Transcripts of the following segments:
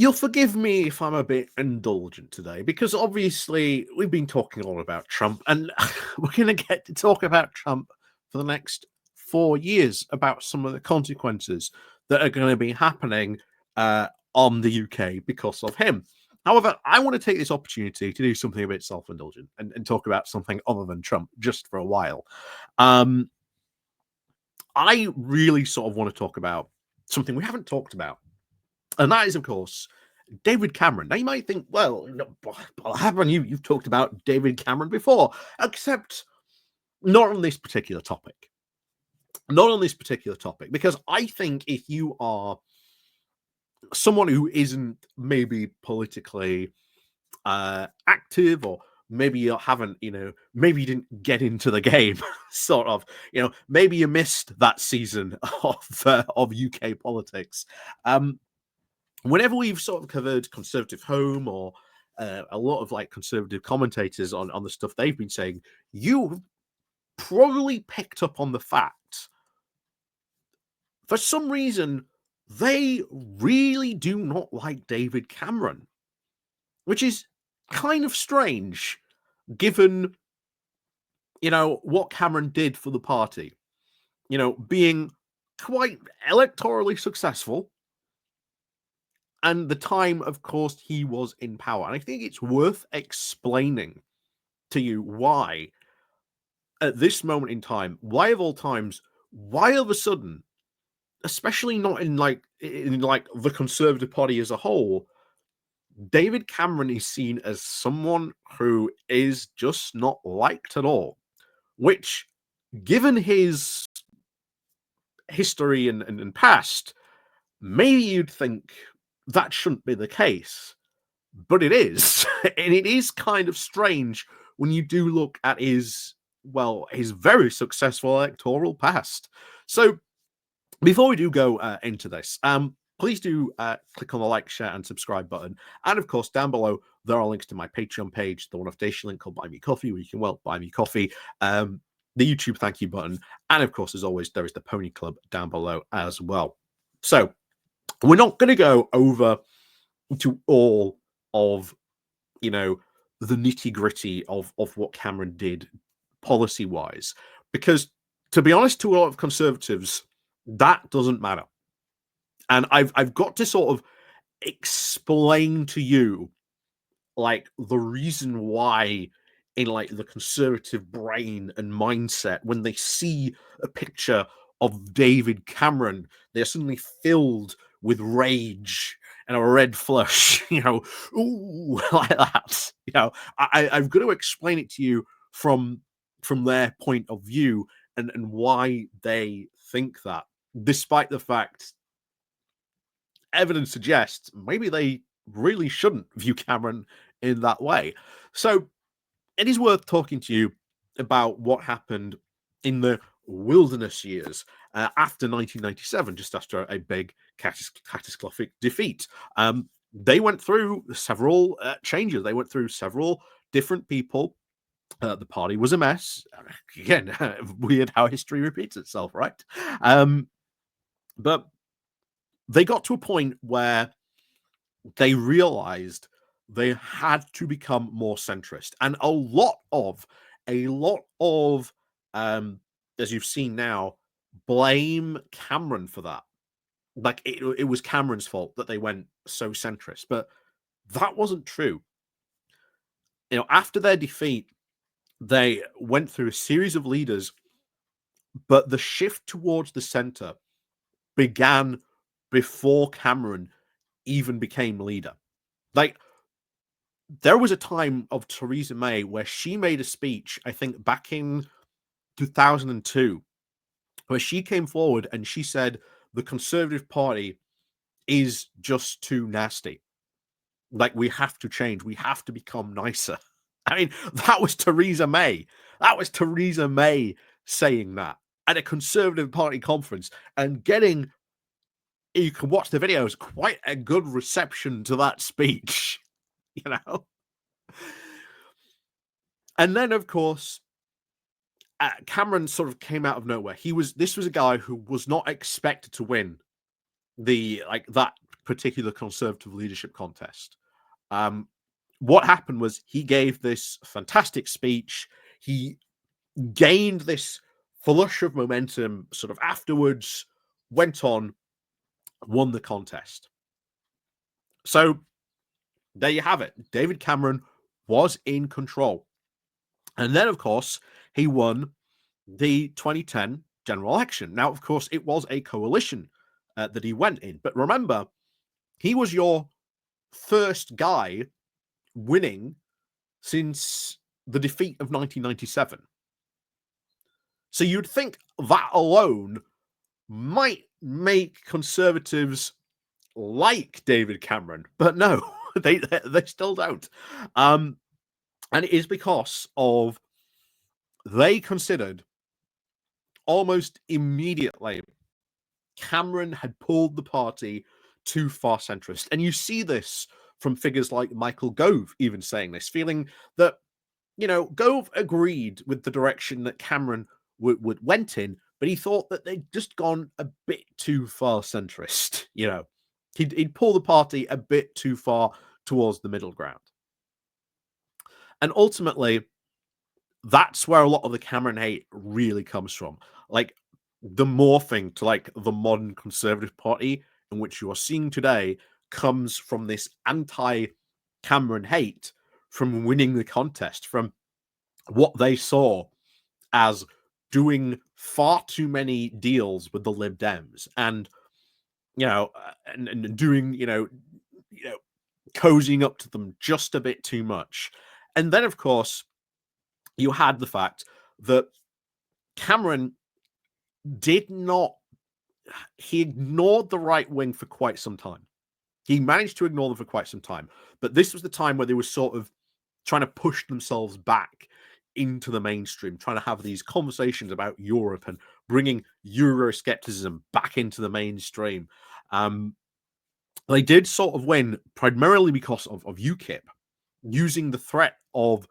You'll forgive me if I'm a bit indulgent today, because obviously we've been talking all about Trump, and we're going to get to talk about Trump for the next 4 years, about some of the consequences that are going to be happening on the UK because of him. However, I want to take this opportunity to do something a bit self-indulgent and talk about something other than Trump just for a while. I really sort of want to talk about something we haven't talked about, and that is, of course, David Cameron. Now, you might think, well, haven't you've talked about David Cameron before, except not on this particular topic. Not on this particular topic, because I think if you are someone who isn't maybe politically active, or maybe you haven't, maybe you didn't get into the game, sort of, maybe you missed that season of UK politics. Whenever we've sort of covered Conservative Home, or a lot of like conservative commentators on the stuff they've been saying, you probably picked up on the fact, for some reason, they really do not like David Cameron, which is kind of strange, given, what Cameron did for the party, being quite electorally successful, and the time, of course, he was in power. And I think it's worth explaining to you why, at this moment in time, why of all times, why all of a sudden, especially not in the Conservative Party as a whole, David Cameron is seen as someone who is just not liked at all. Which, given his history and past, maybe you'd think that shouldn't be the case, but it is. And it is kind of strange when you do look at his very successful electoral past. So before we do go into this, please do click on the like, share, and subscribe button. And of course, down below, there are links to my Patreon page, the One Off Station link called Buy Me Coffee, where you can, buy me coffee, the YouTube thank you button, and of course, as always, there is the Pony Club down below as well. So we're not going to go over to all of, the nitty-gritty of what Cameron did policy-wise, because, to be honest, to a lot of Conservatives, that doesn't matter. And I've got to sort of explain to you, like, the reason why, in like the Conservative brain and mindset, when they see a picture of David Cameron, they're suddenly filled with rage and a red flush, ooh, like that. I've got to explain it to you from their point of view, and why they think that, despite the fact evidence suggests maybe they really shouldn't view Cameron in that way. So it is worth talking to you about what happened in the wilderness years after 1997, just after a big catastrophic defeat. They went through several changes. They went through several different people. The party was a mess. Again, weird how history repeats itself, right? But they got to a point where they realized they had to become more centrist, and a lot of as you've seen now, blame Cameron for that. Like, it was Cameron's fault that they went so centrist, but that wasn't true. After their defeat, they went through a series of leaders, but the shift towards the center began before Cameron even became leader. Like, there was a time of Theresa May where she made a speech, I think back in 2002, where she came forward and she said the Conservative Party is just too nasty. Like, we have to change. We have to become nicer. I mean, that was Theresa May. That was Theresa May saying that at a Conservative Party conference, and getting, you can watch the videos, quite a good reception to that speech, And then, of course, Cameron sort of came out of nowhere. This was a guy who was not expected to win that particular Conservative leadership contest. What happened was he gave this fantastic speech. He gained this flush of momentum sort of afterwards, went on, won the contest. So there you have it. David Cameron was in control. And then, of course, he won the 2010 general election. Now, of course, it was a coalition that he went in. But remember, he was your first guy winning since the defeat of 1997. So you'd think that alone might make Conservatives like David Cameron, but no, they still don't. And it is because of they considered almost immediately Cameron had pulled the party too far centrist. And you see this from figures like Michael Gove even saying this, feeling that, Gove agreed with the direction that Cameron went in, but he thought that they'd just gone a bit too far centrist. He'd pull the party a bit too far towards the middle ground. And ultimately, that's where a lot of the Cameron hate really comes from. Like, the morphing to like the modern Conservative Party in which you are seeing today comes from this anti-Cameron hate from winning the contest, from what they saw as doing far too many deals with the Lib Dems and and doing cozying up to them just a bit too much. And then, of course, you had the fact that Cameron he ignored the right wing for quite some time. He managed to ignore them for quite some time. But this was the time where they were sort of trying to push themselves back into the mainstream, trying to have these conversations about Europe and bringing Euroscepticism back into the mainstream. They did sort of win primarily because of UKIP, using the threat of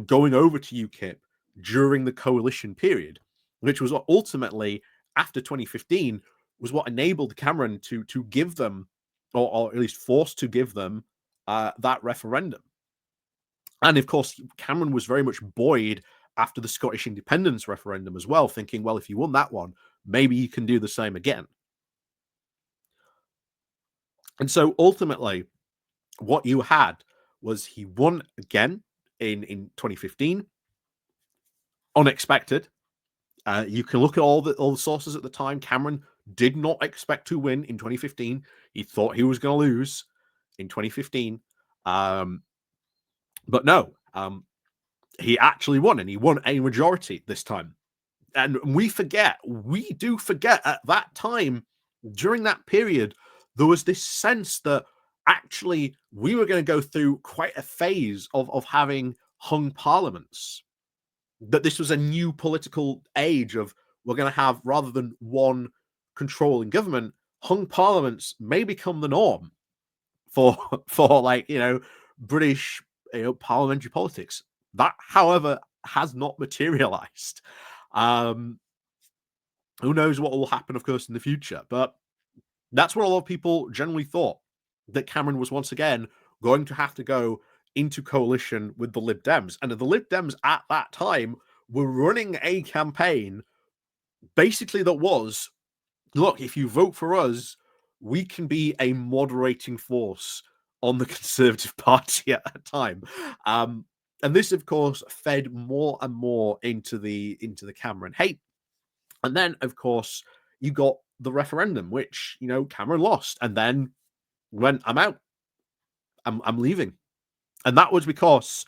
going over to UKIP during the coalition period, which was what ultimately, after 2015, was what enabled Cameron to give them, or at least forced to give them, that referendum. And of course, Cameron was very much buoyed after the Scottish independence referendum as well, thinking, well, if you won that one, maybe you can do the same again. And so ultimately, what you had was he won again in 2015. Unexpected. You can look at all the sources at the time. Cameron did not expect to win in 2015. He thought he was going to lose in 2015. But no, he actually won, and he won a majority this time. And we do forget at that time, during that period, there was this sense that actually we were going to go through quite a phase of having hung parliaments. That this was a new political age of, we're going to have, rather than one controlling government, hung parliaments may become the norm for British parliamentary politics. That, however, has not materialized. Who knows what will happen, of course, in the future, but that's what a lot of people generally thought, that Cameron was once again going to have to go into coalition with the Lib Dems. And the Lib Dems at that time were running a campaign basically that was, look, if you vote for us, we can be a moderating force on the Conservative Party at that time. And this, of course, fed more and more into the Cameron hate. And then, of course, you got the referendum, which, Cameron lost, and then went, I'm out. I'm leaving. And that was because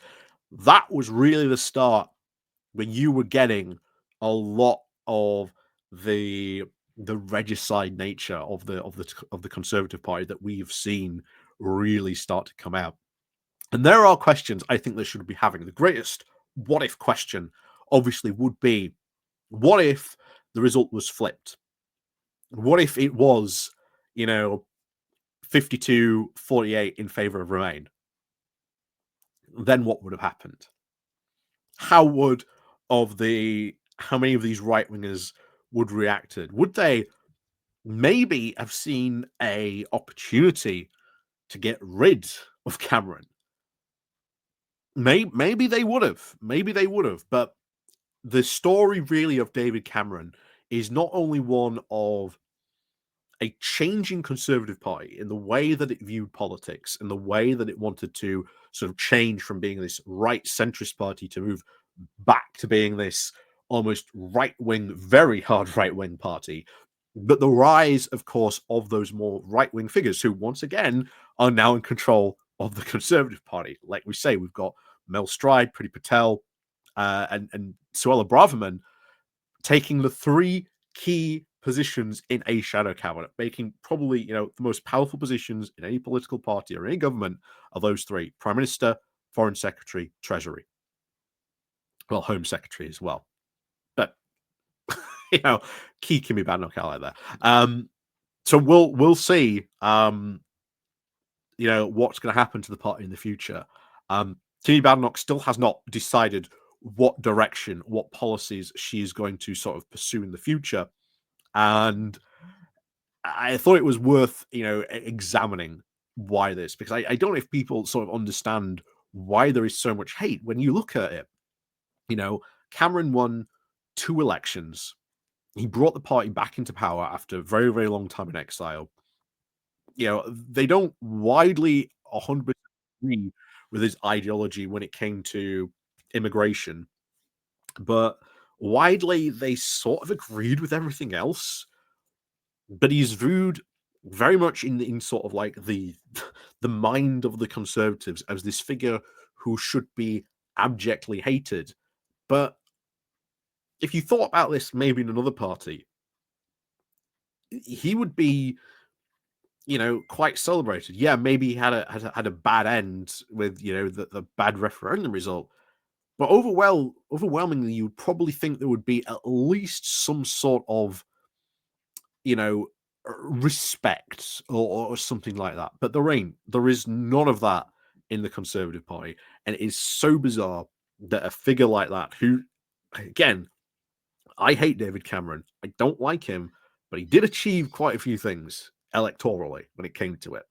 that was really the start when you were getting a lot of the regicide nature of the Conservative Party that we've seen really start to come out. And there are questions I think they should be having. The greatest what if question, obviously, would be, what if the result was flipped? What if it was, 52-48 in favor of Remain? Then what would have happened? How many of these right wingers would reacted? Would they maybe have seen a opportunity to get rid of Cameron. Maybe they would have. Maybe they would have. But the story really of David Cameron is not only one of a changing Conservative Party in the way that it viewed politics and the way that it wanted to sort of change from being this right centrist party to move back to being this almost right wing, very hard right wing party. But the rise, of course, of those more right wing figures who, once again, are now in control of the Conservative Party. Like we say, we've got Mel Stride, Priti Patel, and Suella Braverman taking the three key positions in a shadow cabinet, making probably the most powerful positions in any political party or any government are those three: Prime Minister, Foreign Secretary, Treasury. Well, Home Secretary as well. But you know, key Kimmy Badnock ally there. So we'll see what's going to happen to the party in the future. Kimmy Badnock still has not decided what direction, what policies she's going to sort of pursue in the future. And I thought it was worth, examining why this, because I don't know if people sort of understand why there is so much hate when you look at it. Cameron won 2 elections. He brought the party back into power after a very, very long time in exile. They don't widely 100% agree with his ideology when it came to immigration, but widely they sort of agreed with everything else. But he's viewed very much in sort of like the the mind of the Conservatives as this figure who should be abjectly hated. But if you thought about this maybe in another party, he would be, quite celebrated. Yeah, maybe he had a bad end with the bad referendum result, but overwhelmingly, you would probably think there would be at least some sort of you know respect or something like that. But there ain't. There is none of that in the Conservative Party, and it is so bizarre that a figure like that, who, again, I hate David Cameron. I don't like him, but he did achieve quite a few things electorally when it came to it.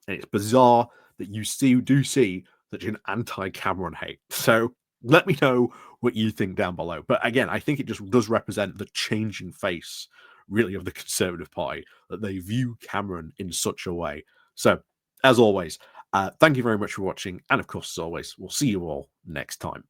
And it's bizarre that you do see such an anti-Cameron hate. So let me know what you think down below. But again, I think it just does represent the changing face, really, of the Conservative Party, that they view Cameron in such a way. So, as always, thank you very much for watching. And of course, as always, we'll see you all next time.